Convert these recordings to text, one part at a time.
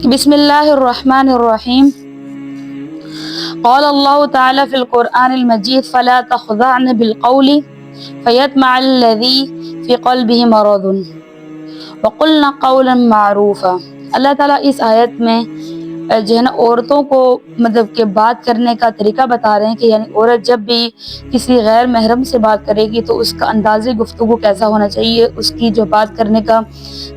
بسم اللہ الرحمن الرحیم۔ قال اللہ تعالی فی القرآن المجید فلا تخضعن بالقول فیطمع الذی فی قلبہ مرض وقلن قولا معروفا۔ اللہ تعالیٰ اس آیت میں جو ہے نا عورتوں کو مطلب کہ بات کرنے کا طریقہ بتا رہے ہیں کہ یعنی عورت جب بھی کسی غیر محرم سے بات کرے گی تو اس کا انداز گفتگو کیسا ہونا چاہیے، اس کی جو بات کرنے کا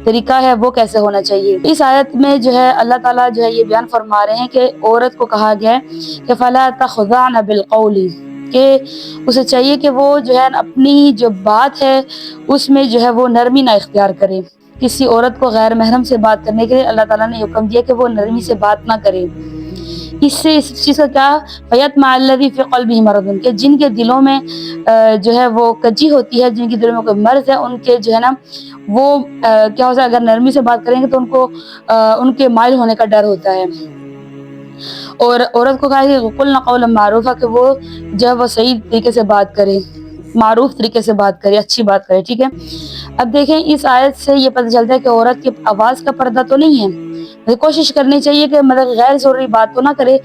طریقہ ہے وہ کیسے ہونا چاہیے۔ اس آیت میں جو ہے اللہ تعالیٰ جو ہے یہ بیان فرما رہے ہیں کہ عورت کو کہا گیا ہے کہ فلا تخضعن بالقول، کہ اسے چاہیے کہ وہ جو ہے اپنی جو بات ہے اس میں جو ہے وہ نرمی نہ اختیار کرے۔ کسی عورت کو غیر محرم سے بات کرنے کے لیے اللہ تعالیٰ نے حکم دیا کہ وہ نرمی سے بات نہ کرے۔ اس سے اس چیز کا کیا فیطمع الذی فی قلبہ مرض، کہ جن کے دلوں میں جو ہے وہ کجی ہوتی ہے، جن کے دلوں میں کوئی مرض ہے، ان کے جو ہے نا وہ کیا ہوتا ہے، اگر نرمی سے بات کریں گے تو ان کو ان کے مائل ہونے کا ڈر ہوتا ہے۔ اور عورت کو کہا کہ قلنا قولا معروفا، کہ وہ جب وہ صحیح طریقے سے بات کرے، معروف طریقے سے بات کرے، اچھی بات کرے، ٹھیک ہے۔ اب دیکھیں اس آیت سے یہ پتہ چلتا ہے کہ عورت کی آواز کا پردہ تو نہیں ہے، کوشش کرنی چاہیے کہ مطلب غیر ضروری بات تو نہ کرے،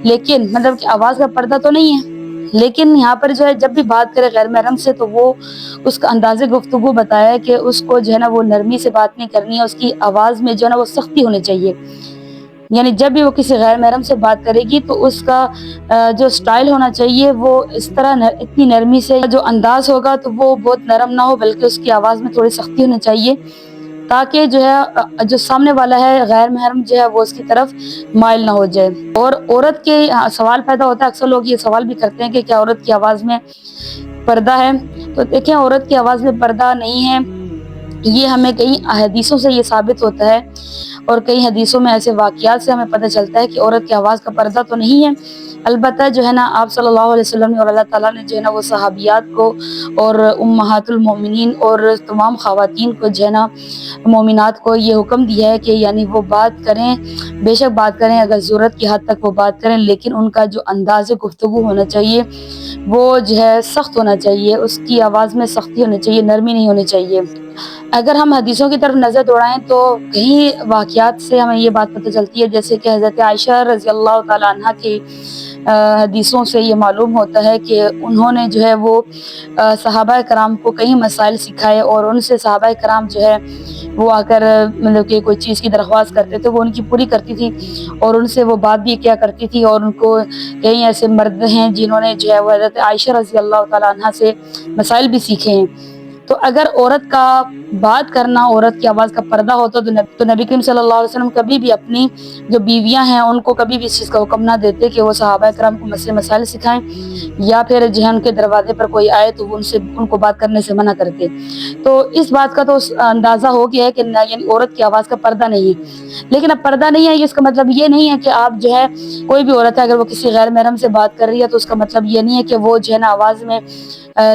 لیکن مطلب کہ آواز کا پردہ تو نہیں ہے، لیکن یہاں پر جو ہے جب بھی بات کرے غیر محرم سے تو وہ اس کا انداز گفتگو بتایا ہے کہ اس کو جو ہے نا وہ نرمی سے بات نہیں کرنی ہے، اس کی آواز میں جو ہے نا وہ سختی ہونی چاہیے۔ یعنی جب بھی وہ کسی غیر محرم سے بات کرے گی تو اس کا جو سٹائل ہونا چاہیے وہ اس طرح اتنی نرمی سے، جو انداز ہوگا تو وہ بہت نرم نہ ہو بلکہ اس کی آواز میں تھوڑی سختی ہونی چاہیے، تاکہ جو ہے جو سامنے والا ہے غیر محرم جو ہے وہ اس کی طرف مائل نہ ہو جائے۔ اور عورت کے سوال پیدا ہوتا ہے، اکثر لوگ یہ سوال بھی کرتے ہیں کہ کیا عورت کی آواز میں پردہ ہے؟ تو دیکھیں عورت کی آواز میں پردہ نہیں ہے، یہ ہمیں کئی حدیثوں سے یہ ثابت ہوتا ہے، اور کئی حدیثوں میں ایسے واقعات سے ہمیں پتہ چلتا ہے کہ عورت کی آواز کا پردہ تو نہیں ہے۔ البتہ جو ہے نا آپ صلی اللہ علیہ وسلم اور اللہ تعالیٰ نے جو ہے نا وہ صحابیات کو اور امہات المومنین اور تمام خواتین کو جو ہے نا مومنات کو یہ حکم دیا ہے کہ یعنی وہ بات کریں، بے شک بات کریں، اگر ضرورت کی حد تک وہ بات کریں، لیکن ان کا جو انداز گفتگو ہونا چاہیے وہ جو ہے سخت ہونا چاہیے، اس کی آواز میں سختی ہونی چاہیے، نرمی نہیں ہونی چاہیے۔ اگر ہم حدیثوں کی طرف نظر دوڑائیں تو کئی واقعات سے ہمیں یہ بات پتہ چلتی ہے، جیسے کہ حضرت عائشہ رضی اللہ تعالیٰ عنہ کی حدیثوں سے یہ معلوم ہوتا ہے کہ انہوں نے جو ہے وہ صحابہ کرام کو کئی مسائل سکھائے، اور ان سے صحابہ کرام جو ہے وہ آ کر مطلب کہ کوئی چیز کی درخواست کرتے تھے وہ ان کی پوری کرتی تھی، اور ان سے وہ بات بھی کیا کرتی تھی، اور ان کو کئی ایسے مرد ہیں جنہوں نے جو ہے وہ حضرت عائشہ رضی اللہ تعالیٰ عنہ سے مسائل بھی سیکھے ہیں۔ تو اگر عورت کا بات کرنا، عورت کی آواز کا پردہ ہوتا تو نبی کریم صلی اللہ علیہ وسلم کبھی بھی اپنی جو بیویاں ہیں ان کو کبھی بھی اس چیز کا حکم نہ دیتے کہ وہ صحابہ کرام کو مسائل سکھائیں، یا پھر جو ہے ان کے دروازے پر کوئی آئے تو وہ ان کو بات کرنے سے منع کرتے۔ تو اس بات کا تو اندازہ ہو گیا ہے کہ یعنی عورت کی آواز کا پردہ نہیں ہے، لیکن اب پردہ نہیں ہے اس کا مطلب یہ نہیں ہے کہ آپ جو ہے کوئی بھی عورت ہے اگر وہ کسی غیر محرم سے بات کر رہی ہے تو اس کا مطلب یہ نہیں ہے کہ وہ جو ہے نا آواز میں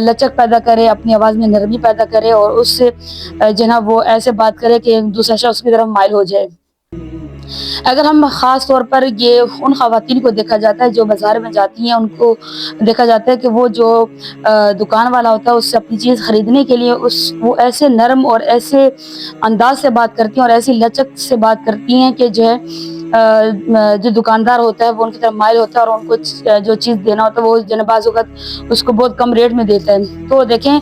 لچک پیدا کرے، اپنی آواز میں نرمی پیدا کرے، اور اس سے جو ہے نا وہ ایسے بات کرے کہ دوسرا شخص اس کی طرف مائل ہو جائے۔ اگر ہم خاص طور پر یہ ان خواتین کو دیکھا جاتا ہے جو بازار میں جاتی ہیں، ان کو دیکھا جاتا ہے کہ وہ جو دکان والا ہوتا ہے اس سے اپنی چیز خریدنے کے لیے وہ ایسے نرم اور ایسے انداز سے بات کرتی ہیں اور ایسی لچک سے بات کرتی ہیں کہ جو ہے جو دکاندار ہوتا ہے وہ ان کی طرف مائل ہوتا ہے، اور ان کو جو چیز دینا ہوتا ہے وہ جو ہے بعض اوقات اس کو بہت کم ریٹ میں دیتا ہے۔ تو دیکھیں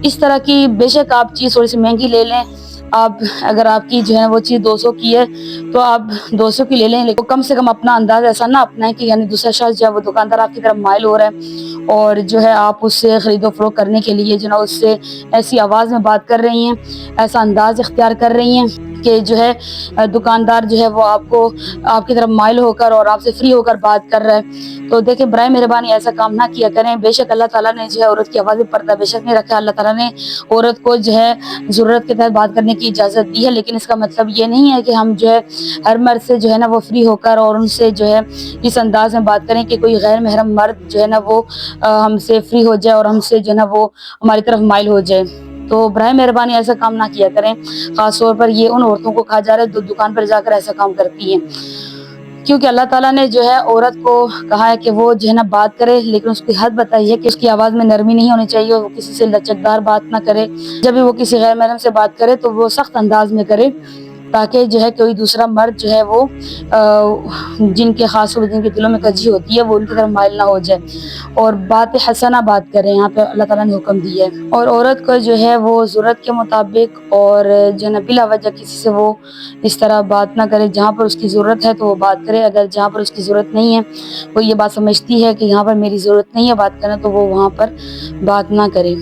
اس طرح کی بے شک آپ چیز تھوڑی سی مہنگی لے لیں، آپ اگر آپ کی جو ہے وہ چیز 200 کی ہے تو آپ 200 کی لے لیں، لیکن کم سے کم اپنا انداز ایسا نہ اپنائیں کہ یعنی دوسرا شخص جو ہے وہ دکاندار آپ کی طرف مائل ہو رہا ہے اور جو ہے آپ اس سے خرید و فروخت کرنے کے لیے جو ہے اس سے ایسی آواز میں بات کر رہی ہیں، ایسا انداز اختیار کر رہی ہیں کہ جو ہے دکاندار جو ہے وہ آپ کی طرف مائل ہو کر اور آپ سے فری ہو کر بات کر رہا ہے۔ تو دیکھیں برائے مہربانی ایسا کام نہ کیا کریں۔ بے شک اللہ تعالیٰ نے جو ہے عورت کی آواز میں پردہ بے شک نہیں رکھا، اللہ تعالیٰ نے عورت کو جو ہے ضرورت کے تحت بات کرنے کی اجازت دی ہے، لیکن اس کا مطلب یہ نہیں ہے کہ ہم جو ہے ہر مرد سے جو ہے نا وہ فری ہو کر اور ان سے جو ہے اس انداز میں بات کریں کہ کوئی غیر محرم مرد جو ہے نا وہ ہم سے فری ہو جائے اور ہم سے جو ہے نا وہ ہماری طرف مائل ہو جائے۔ تو برائے مہربانی ایسا کام نہ کیا کریں، خاص طور پر یہ ان عورتوں کو کہا جا رہا ہے جو دکان پر جا کر ایسا کام کرتی ہیں، کیونکہ اللہ تعالیٰ نے جو ہے عورت کو کہا ہے کہ وہ جو ہے نا بات کرے، لیکن اس کی حد بتائی ہے کہ اس کی آواز میں نرمی نہیں ہونی چاہیے، وہ کسی سے لچکدار بات نہ کرے، جب بھی وہ کسی غیر محرم سے بات کرے تو وہ سخت انداز میں کرے، تاکہ جو ہے کوئی دوسرا مرد جو ہے وہ جن کے خاص طور پر جن کے دلوں میں کجی ہوتی ہے وہ ان کی طرف مائل نہ ہو جائے، اور بات حسنہ بات کریں، یہاں پہ اللہ تعالیٰ نے حکم دیا ہے۔ اور عورت کو جو ہے وہ ضرورت کے مطابق اور جو ہے بلا وجہ کسی سے وہ اس طرح بات نہ کرے، جہاں پر اس کی ضرورت ہے تو وہ بات کرے، اگر جہاں پر اس کی ضرورت نہیں ہے، وہ یہ بات سمجھتی ہے کہ یہاں پر میری ضرورت نہیں ہے بات کرنا، تو وہ وہاں پر بات نہ کرے۔